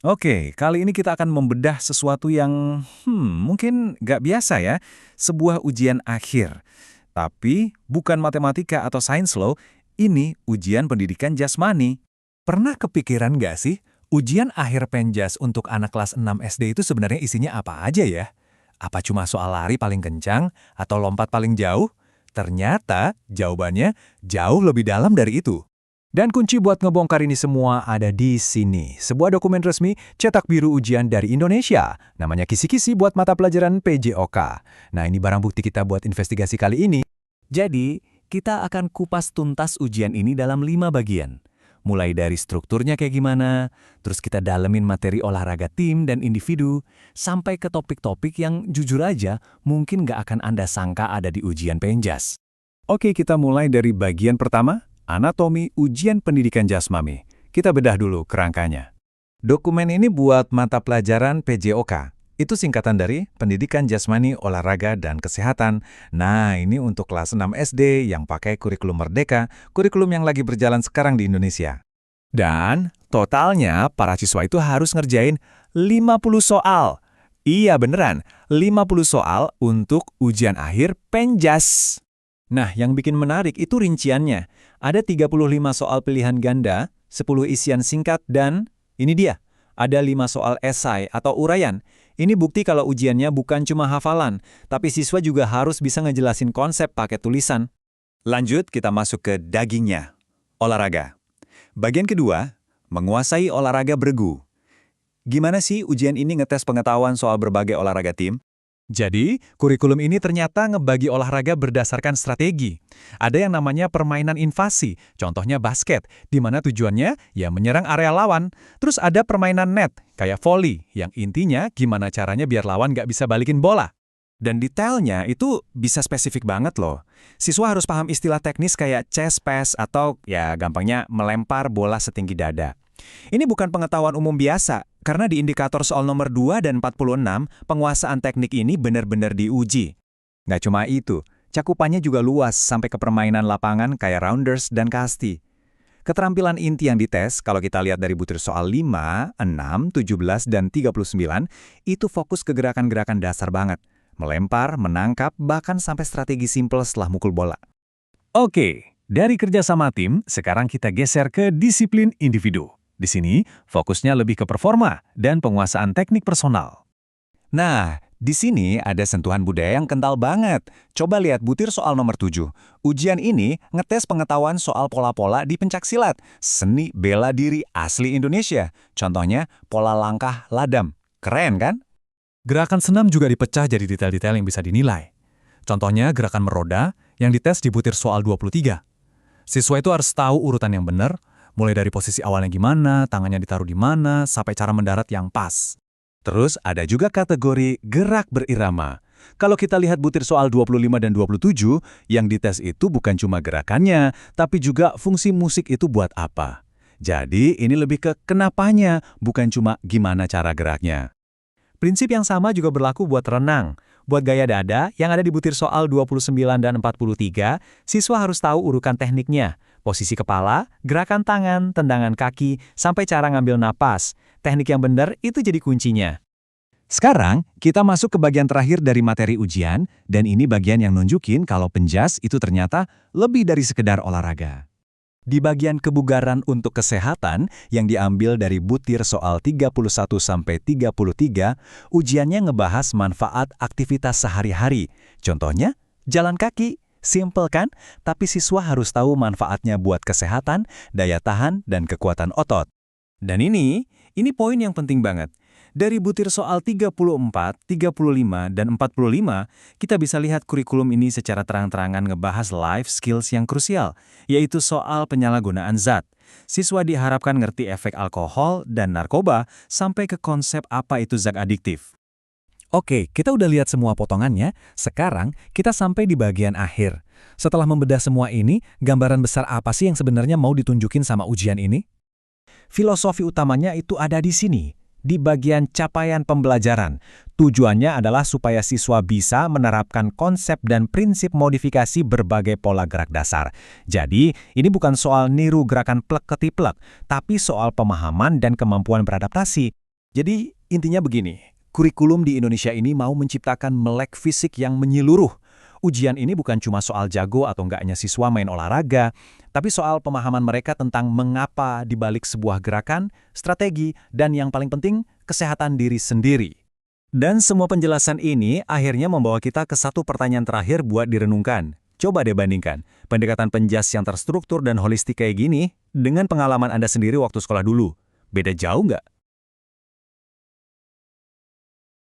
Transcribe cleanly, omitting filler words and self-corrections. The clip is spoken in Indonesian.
Oke, kali ini kita akan membedah sesuatu yang mungkin nggak biasa ya. Sebuah ujian akhir. Tapi bukan matematika atau sains loh, ini ujian pendidikan jasmani. Pernah kepikiran nggak sih, ujian akhir Penjas untuk anak kelas 6 SD itu sebenarnya isinya apa aja ya? Apa cuma soal lari paling kencang atau lompat paling jauh? Ternyata jawabannya jauh lebih dalam dari itu. Dan kunci buat ngebongkar ini semua ada di sini. Sebuah dokumen resmi cetak biru ujian dari Indonesia. Namanya kisi-kisi buat mata pelajaran PJOK. Nah, ini barang bukti kita buat investigasi kali ini. Jadi, kita akan kupas tuntas ujian ini dalam 5 bagian. Mulai dari strukturnya kayak gimana, terus kita dalemin materi olahraga tim dan individu, sampai ke topik-topik yang jujur aja mungkin nggak akan Anda sangka ada di ujian Penjas. Oke, kita mulai dari bagian pertama, anatomi ujian pendidikan jasmani. Kita bedah dulu kerangkanya. Dokumen ini buat mata pelajaran PJOK. Itu singkatan dari Pendidikan Jasmani, Olahraga, dan Kesehatan. Nah, ini untuk kelas 6 SD yang pakai kurikulum Merdeka, kurikulum yang lagi berjalan sekarang di Indonesia. Dan totalnya para siswa itu harus ngerjain 50 soal. Iya beneran, 50 soal untuk ujian akhir Penjas. Nah, yang bikin menarik itu rinciannya. Ada 35 soal pilihan ganda, 10 isian singkat, dan ini dia, ada 5 soal esai atau uraian. Ini bukti kalau ujiannya bukan cuma hafalan, tapi siswa juga harus bisa ngejelasin konsep pakai tulisan. Lanjut, kita masuk ke dagingnya, olahraga. Bagian kedua, menguasai olahraga bergu. Gimana sih ujian ini ngetes pengetahuan soal berbagai olahraga tim? Jadi, kurikulum ini ternyata ngebagi olahraga berdasarkan strategi. Ada yang namanya permainan invasi, contohnya basket, di mana tujuannya ya menyerang area lawan. Terus ada permainan net, kayak volley, yang intinya gimana caranya biar lawan nggak bisa balikin bola. Dan detailnya itu bisa spesifik banget loh. Siswa harus paham istilah teknis kayak chest pass atau ya gampangnya melempar bola setinggi dada. Ini bukan pengetahuan umum biasa, karena di indikator soal nomor 2 dan 46, penguasaan teknik ini benar-benar diuji. Nggak cuma itu, cakupannya juga luas sampai ke permainan lapangan kayak rounders dan kasti. Keterampilan inti yang dites, kalau kita lihat dari butir soal 5, 6, 17, dan 39, itu fokus ke gerakan-gerakan dasar banget. Melempar, menangkap, bahkan sampai strategi simpel setelah mukul bola. Oke, dari kerjasama tim, sekarang kita geser ke disiplin individu. Di sini, fokusnya lebih ke performa dan penguasaan teknik personal. Nah, di sini ada sentuhan budaya yang kental banget. Coba lihat butir soal nomor 7. Ujian ini ngetes pengetahuan soal pola-pola di pencaksilat, seni bela diri asli Indonesia. Contohnya, pola langkah ladam. Keren kan? Gerakan senam juga dipecah jadi detail-detail yang bisa dinilai. Contohnya gerakan meroda yang dites di butir soal 23. Siswa itu harus tahu urutan yang benar, mulai dari posisi awalnya gimana, tangannya ditaruh di mana, sampai cara mendarat yang pas. Terus ada juga kategori gerak berirama. Kalau kita lihat butir soal 25 dan 27, yang dites itu bukan cuma gerakannya, tapi juga fungsi musik itu buat apa. Jadi ini lebih ke kenapanya, bukan cuma gimana cara geraknya. Prinsip yang sama juga berlaku buat renang. Buat gaya dada yang ada di butir soal 29 dan 43, siswa harus tahu urutan tekniknya. Posisi kepala, gerakan tangan, tendangan kaki, sampai cara ngambil napas. Teknik yang benar itu jadi kuncinya. Sekarang, kita masuk ke bagian terakhir dari materi ujian, dan ini bagian yang nunjukin kalau Penjas itu ternyata lebih dari sekedar olahraga. Di bagian kebugaran untuk kesehatan yang diambil dari butir soal 31-33, ujiannya ngebahas manfaat aktivitas sehari-hari. Contohnya, jalan kaki. Simple kan? Tapi siswa harus tahu manfaatnya buat kesehatan, daya tahan, dan kekuatan otot. Dan ini poin yang penting banget. Dari butir soal 34, 35, dan 45, kita bisa lihat kurikulum ini secara terang-terangan ngebahas life skills yang krusial, yaitu soal penyalahgunaan zat. Siswa diharapkan ngerti efek alkohol dan narkoba sampai ke konsep apa itu zat adiktif. Oke, kita udah lihat semua potongannya, sekarang kita sampai di bagian akhir. Setelah membedah semua ini, gambaran besar apa sih yang sebenarnya mau ditunjukin sama ujian ini? Filosofi utamanya itu ada di sini. Di bagian capaian pembelajaran. Tujuannya adalah supaya siswa bisa menerapkan konsep dan prinsip modifikasi berbagai pola gerak dasar. Jadi, ini bukan soal niru gerakan plek-ketiplek, tapi soal pemahaman dan kemampuan beradaptasi. Jadi intinya begini, kurikulum di Indonesia ini mau menciptakan melek fisik yang menyeluruh. Ujian ini bukan cuma soal jago atau enggaknya siswa main olahraga, tapi soal pemahaman mereka tentang mengapa dibalik sebuah gerakan, strategi, dan yang paling penting, kesehatan diri sendiri. Dan semua penjelasan ini akhirnya membawa kita ke satu pertanyaan terakhir buat direnungkan. Coba deh bandingkan, pendekatan penjas yang terstruktur dan holistik kayak gini dengan pengalaman Anda sendiri waktu sekolah dulu. Beda jauh nggak?